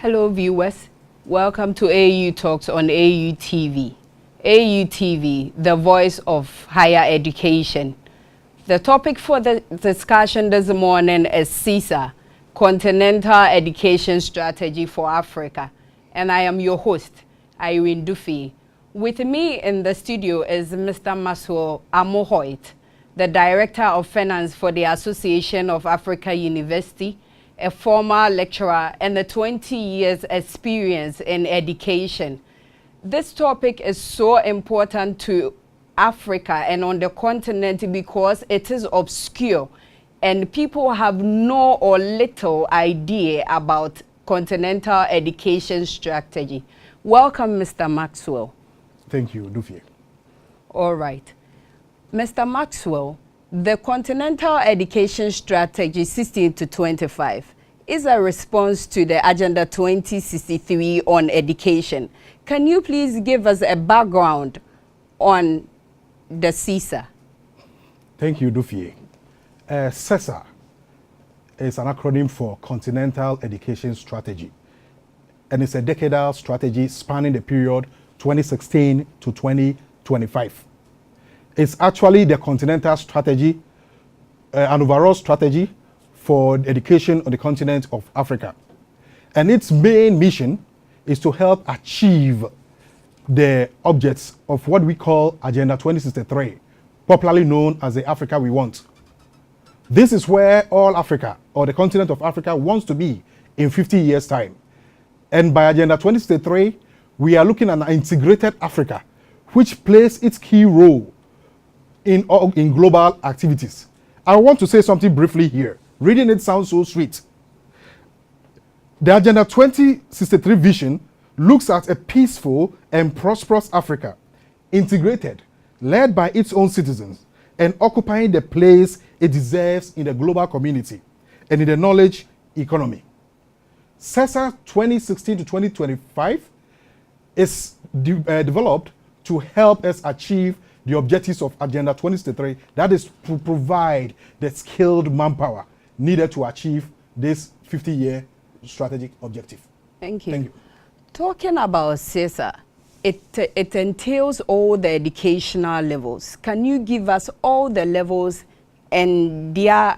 Hello viewers, welcome to AU Talks on AU TV. AU TV, the voice of higher education. The topic for the discussion this morning is CESA, Continental Education Strategy for Africa. And I am your host, Irene Duffy. With me in the studio is Mr. Maxwell Amohoit, the Director of Finance for the Association of Africa University, a former lecturer and a 20 years experience in education. This topic is so important to Africa and on the continent because it is obscure and people have no or little idea about continental education strategy. Welcome, Mr. Maxwell. Thank you, Dufie. All right. Mr. Maxwell, the Continental Education Strategy 16 to 25 is a response to the Agenda 2063 on education. Can you please give us a background on the CESA? Thank you, Dufie. CESA is an acronym for Continental Education Strategy, and it's a decadal strategy spanning the period 2016 to 2025. It's actually the continental strategy, an overall strategy for education on the continent of Africa. And its main mission is to help achieve the objects of what we call Agenda 2063, popularly known as the Africa we want. This is where all Africa, or the continent of Africa, wants to be in 50 years' time. And by Agenda 2063, we are looking at an integrated Africa, which plays its key role in global activities. I want to say something briefly here. Reading it sounds so sweet. The Agenda 2063 vision looks at a peaceful and prosperous Africa, integrated, led by its own citizens, and occupying the place it deserves in the global community and in the knowledge economy. CESA 2016 to 2025 is developed to help us achieve the objectives of Agenda 2063, that is to provide the skilled manpower needed to achieve this 50-year strategic objective. Thank you. Thank you. Talking about CESA, it entails all the educational levels. Can you give us all the levels and their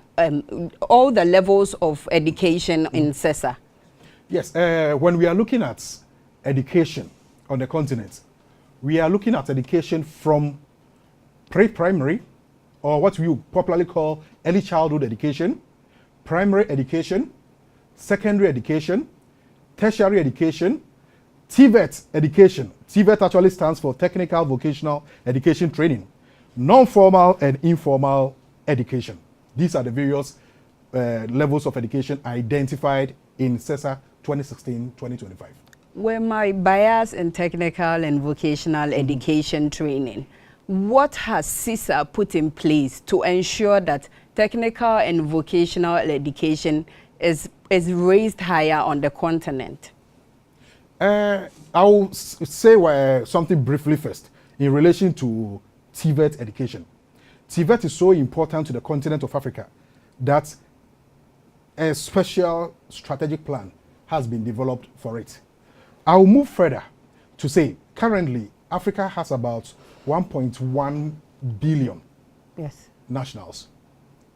all the levels of education in CESA? Yes, when we are looking at education on the continent, we are looking at education from pre-primary, or what we popularly call early childhood education, primary education, secondary education, tertiary education, TVET education. TVET actually stands for Technical Vocational Education Training, non-formal and informal education. These are the various levels of education identified in CESA 2016-2025. Were my bias in technical and vocational education training, what has CESA put in place to ensure that technical and vocational education is raised higher on the continent? I will say something briefly first in relation to TVET education. TVET is so important to the continent of Africa that a special strategic plan has been developed for it. I will move further to say currently Africa has about 1.1 billion nationals,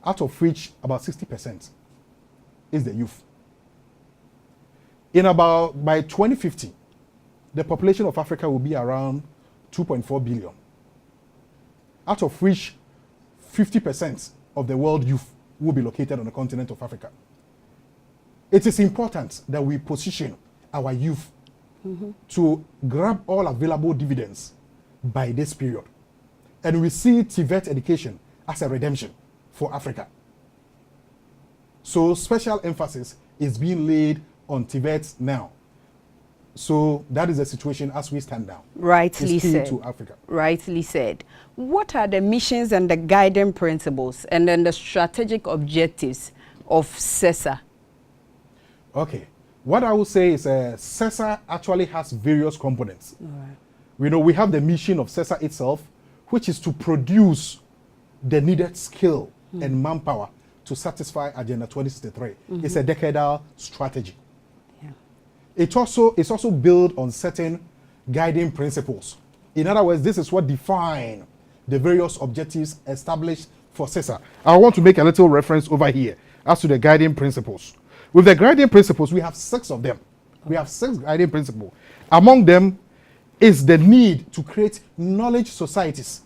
out of which about 60% is the youth. By 2050, the population of Africa will be around 2.4 billion, out of which 50% of the world youth will be located on the continent of Africa. It is important that we position our youth to grab all available dividends by this period. And we see TVET education as a redemption for Africa. So special emphasis is being laid on TVET now. So that is the situation as we stand now. Rightly said. To Africa. Rightly said. What are the missions and the guiding principles and then the strategic objectives of CESA? Okay. What I will say is CESA actually has various components. Right. We have the mission of CESA itself, which is to produce the needed skill and manpower to satisfy Agenda 2063. It's a decadal strategy. Yeah. it's also built on certain guiding principles. In other words, this is what define the various objectives established for CESA. I want to make a little reference over here as to the guiding principles. With the guiding principles, we have 6 of them. We have 6 guiding principles. Among them is the need to create knowledge societies.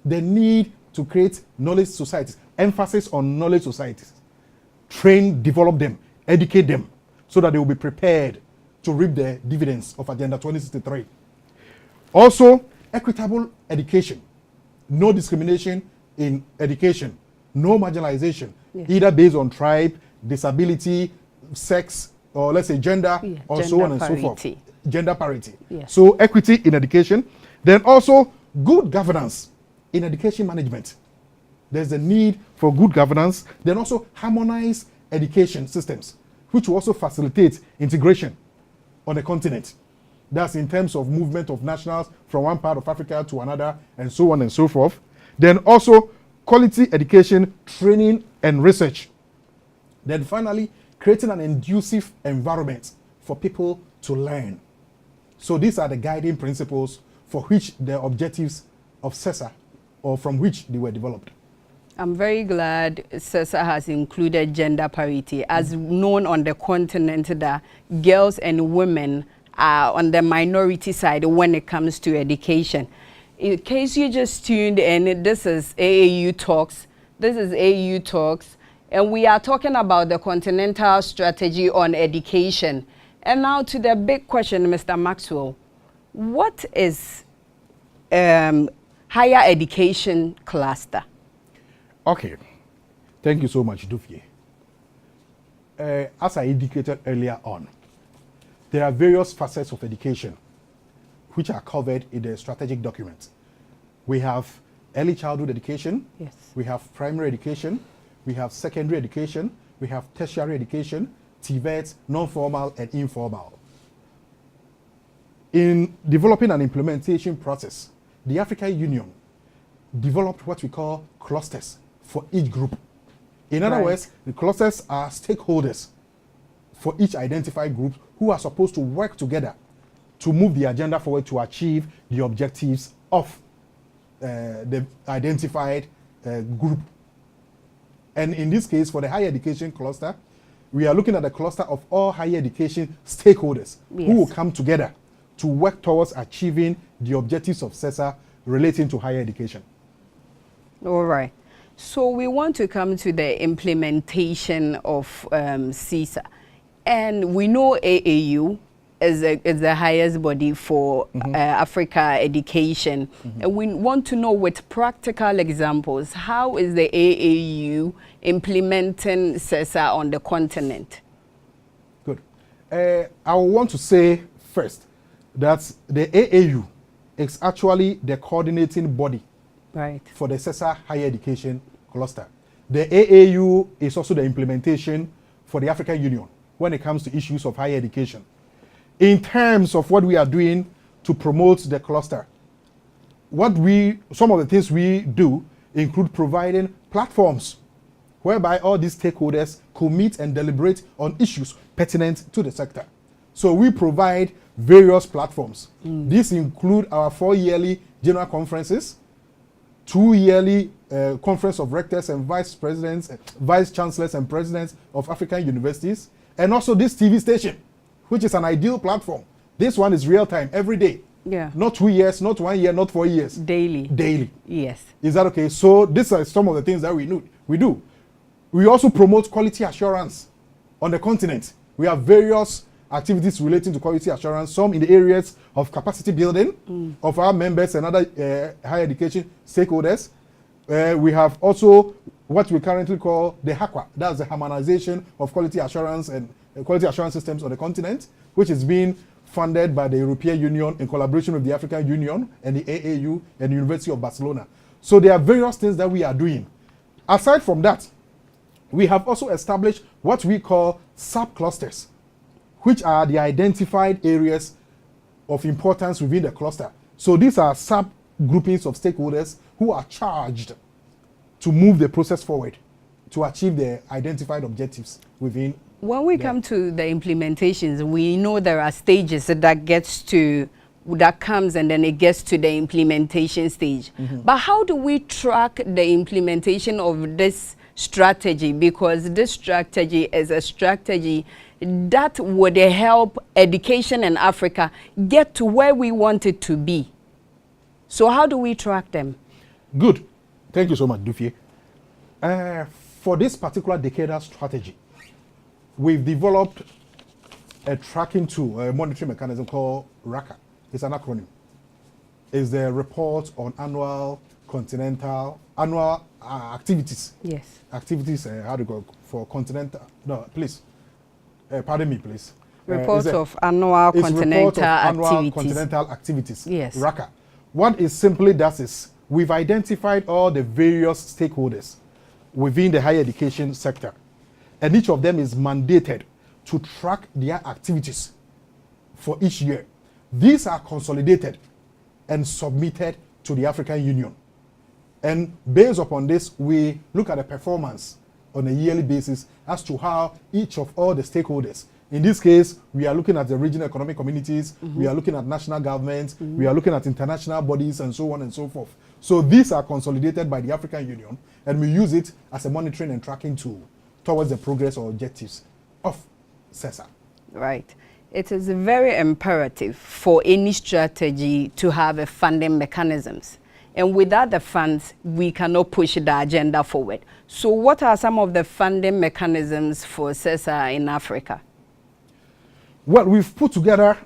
The need to create knowledge societies. Emphasis on knowledge societies. Train, develop them, educate them, so that they will be prepared to reap the dividends of Agenda 2063. Also, equitable education. No discrimination in education. No marginalization, either based on tribe, disability, sex, or let's say gender, or gender so on and parity. So forth. Gender parity. Yes. So equity in education. Then also good governance in education management. There's a need for good governance. Then also harmonized education systems, which will also facilitate integration on the continent. That's in terms of movement of nationals from one part of Africa to another, and so on and so forth. Then also quality education, training, and research. Then finally, creating an conducive environment for people to learn. So these are the guiding principles for which the objectives of CESA, or from which they were developed. I'm very glad CESA has included gender parity. As known on the continent, that girls and women are on the minority side when it comes to education. In case you just tuned in, this is AAU Talks. This is AAU Talks, and we are talking about the Continental strategy on education. And now to the big question, Mr. Maxwell. What is higher education cluster? Okay. Thank you so much, Dufie. As I indicated earlier on, there are various facets of education which are covered in the strategic document. We have early childhood education, yes. We have primary education, we have secondary education, we have tertiary education, TVET, non-formal and informal. In developing an implementation process, the African Union developed what we call clusters for each group. In other words, the clusters are stakeholders for each identified group who are supposed to work together to move the agenda forward to achieve the objectives of the identified group. And in this case, for the higher education cluster, we are looking at the cluster of all higher education stakeholders, yes, who will come together to work towards achieving the objectives of CESA relating to higher education. All right. So we want to come to the implementation of CESA. And we know AAU is the highest body for Africa education. And we want to know with practical examples, how is the AAU implementing CESA on the continent? Good. I want to say first that the AAU is actually the coordinating body for the CESA higher education cluster. The AAU is also the implementation for the African Union when it comes to issues of higher education. In terms of what we are doing to promote the cluster, some of the things we do include providing platforms whereby all these stakeholders could meet and deliberate on issues pertinent to the sector. So we provide various platforms. These include our 4-yearly general conferences, 2-yearly conference of rectors and vice presidents, vice chancellors and presidents of African universities, and also this TV station, which is an ideal platform. This one is real time, every day. Yeah. Not 2 years, not 1 year, not 4 years. Daily. Daily. Yes. Is that okay? So these are some of the things that we do. We also promote quality assurance on the continent. We have various activities relating to quality assurance, some in the areas of capacity building of our members and other higher education stakeholders. We have also what we currently call the HAQUA, that's the harmonization of quality assurance and quality assurance systems on the continent, which is being funded by the European Union in collaboration with the African Union and the AAU and the University of Barcelona. So there are various things that we are doing. Aside from that, we have also established what we call sub-clusters, which are the identified areas of importance within the cluster. So these are sub-groupings of stakeholders who are charged to move the process forward to achieve the identified objectives within When we come to the implementations, we know there are stages that comes and then it gets to the implementation stage. But how do we track the implementation of this strategy? Because this strategy is a strategy that would help education in Africa get to where we want it to be. So how do we track them? Good. Thank you so much, Dufie. For this particular decadal strategy, we've developed a tracking tool, a monitoring mechanism called RACA. It's an acronym. It's the report on annual Continental activities. Yes. Activities, how do you go for Continental? No, please. Pardon me, please. Reports of annual Continental activities. Annual Continental activities. Yes. RACA. What it simply does is we've identified all the various stakeholders within the higher education sector, and each of them is mandated to track their activities for each year. These are consolidated and submitted to the African Union. And based upon this, we look at the performance on a yearly basis as to how each of all the stakeholders, in this case, we are looking at the regional economic communities, we are looking at national governments, we are looking at international bodies, and so on and so forth. So these are consolidated by the African Union, and we use it as a monitoring and tracking tool towards the progress or objectives of CESA. Right. It is very imperative for any strategy to have a funding mechanisms. And without the funds, we cannot push the agenda forward. So what are some of the funding mechanisms for CESA in Africa? Well, we've put together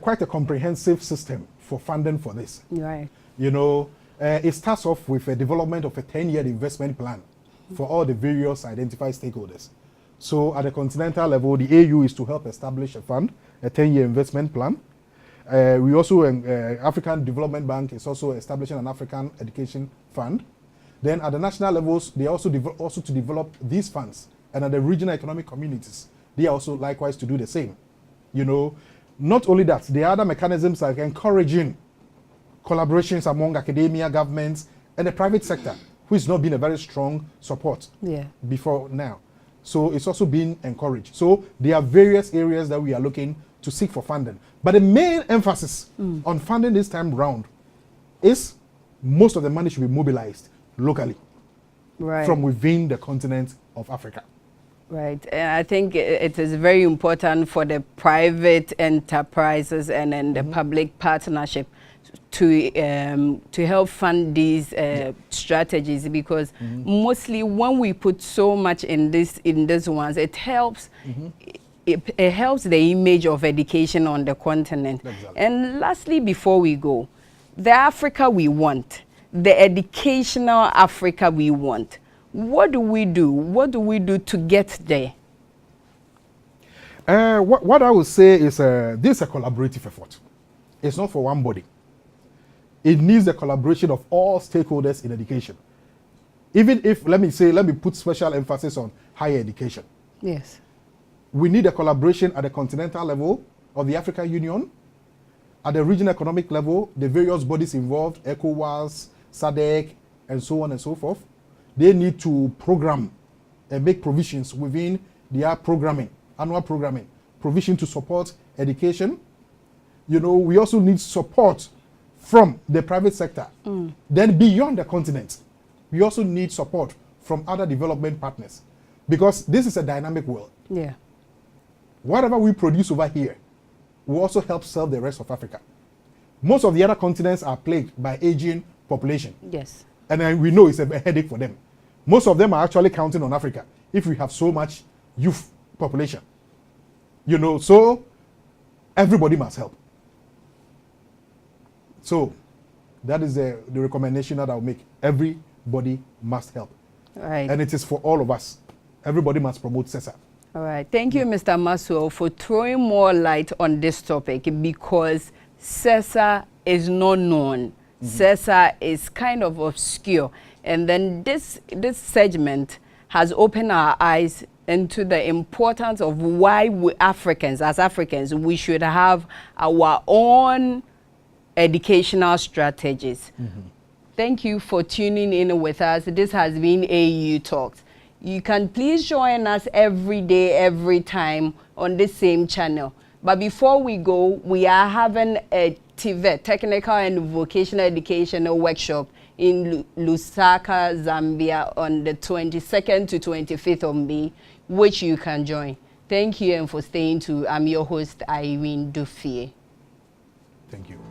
quite a comprehensive system for funding for this. Right. You know, it starts off with a development of a 10-year investment plan for all the various identified stakeholders. So at the continental level, the AU is to help establish a fund, a 10-year investment plan. We also, African Development Bank is also establishing an African Education Fund. Then at the national levels, they are also to develop these funds. And at the regional economic communities, they are also likewise to do the same. You know, not only that, the other mechanisms are encouraging collaborations among academia, governments, and the private sector, which has not been a very strong support before now. So it's also being encouraged. So there are various areas that we are looking to seek for funding. But the main emphasis on funding this time round is most of the money should be mobilized locally from within the continent of Africa. Right. I think it is very important for the private enterprises and the public partnership to help fund these strategies, because mostly when we put so much in these ones, it helps it helps the image of education on the continent. Exactly. And lastly, before we go, the Africa we want, the educational Africa we want, what do we do? What do we do to get there? What I would say is this is a collaborative effort. It's not for one body. It needs the collaboration of all stakeholders in education. Even if, let me put special emphasis on higher education. Yes. We need a collaboration at the continental level of the African Union, at the regional economic level, the various bodies involved, ECOWAS, SADC, and so on and so forth. They need to program and make provisions within their programming, annual programming, provision to support education. You know, we also need support from the private sector. Then beyond the continent, we also need support from other development partners, because this is a dynamic world. Yeah. Whatever we produce over here will also help serve the rest of Africa. Most of the other continents are plagued by aging population. Yes. And we know it's a headache for them. Most of them are actually counting on Africa if we have so much youth population. You know, so everybody must help. So that is the recommendation that I'll make. Everybody must help. Right. And it is for all of us. Everybody must promote CESA. All right. Thank you, Mr. Masuo, for throwing more light on this topic, because CESA is not known. CESA is kind of obscure. And then this segment has opened our eyes into the importance of why we as Africans, we should have our own educational strategies. Thank you for tuning in with us. This has been AU Talks. You can please join us every day, every time on the same channel. But before we go, we are having a TVET, Technical and Vocational Educational Workshop in Lusaka, Zambia on the 22nd to 25th of May, which you can join. Thank you and for staying tuned. I'm your host, Irene Dufie. Thank you.